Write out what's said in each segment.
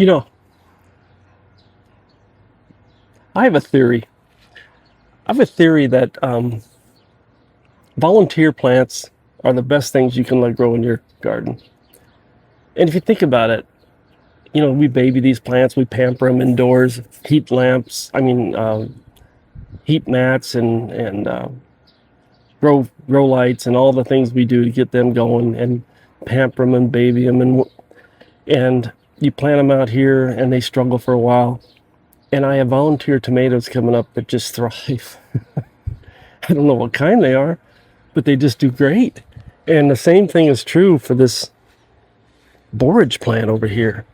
You know, I have a theory. I have a theory that volunteer plants are the best things you can let grow in your garden. And if you think about it, we baby these plants, we pamper them indoors, heat lamps, heat mats and grow lights and all the things we do to get them going and pamper them and baby them and you plant them out here and they struggle for a while. And I have volunteer tomatoes coming up that just thrive. I don't know what kind they are, but they just do great. And the same thing is true for this borage plant over here.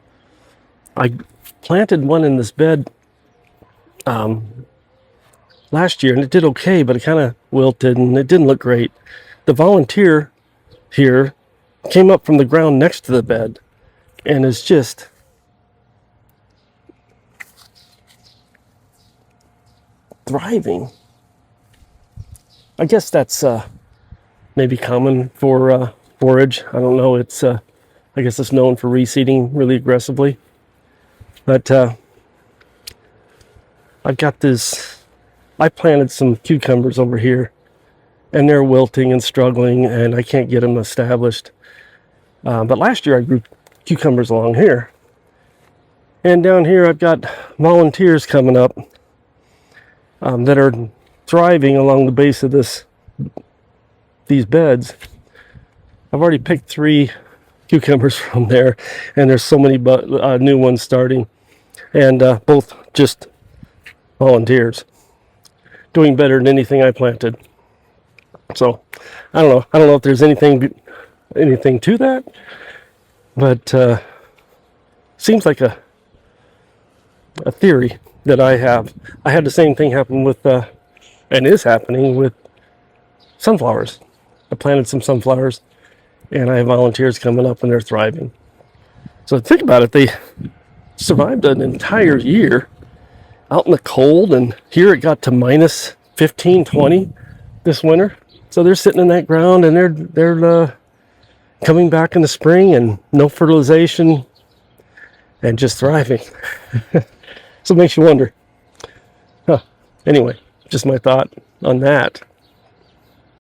I planted one in this bed last year and it did okay, but it kind of wilted and it didn't look great. The volunteer here came up from the ground next to the bed and is just thriving. I guess that's maybe common for borage. I don't know. I guess it's known for reseeding really aggressively. But I've got this. I planted some cucumbers over here, and they're wilting and struggling, and I can't get them established. But last year I grew cucumbers along here, and down here I've got volunteers coming up that are thriving along the base of these beds. I've already picked 3 cucumbers from there, and there's so many new ones starting, and both just volunteers doing better than anything I planted. So I don't know if there's anything to that, but seems like a theory that I have. I had the same thing happen with and is happening with sunflowers. I planted some sunflowers and I have volunteers coming up and they're thriving. So think about it, they survived an entire year out in the cold, and here it got to minus 15, 20 this winter. So they're sitting in that ground and they're coming back in the spring and no fertilization and just thriving. So it makes you wonder. Anyway, just my thought on that.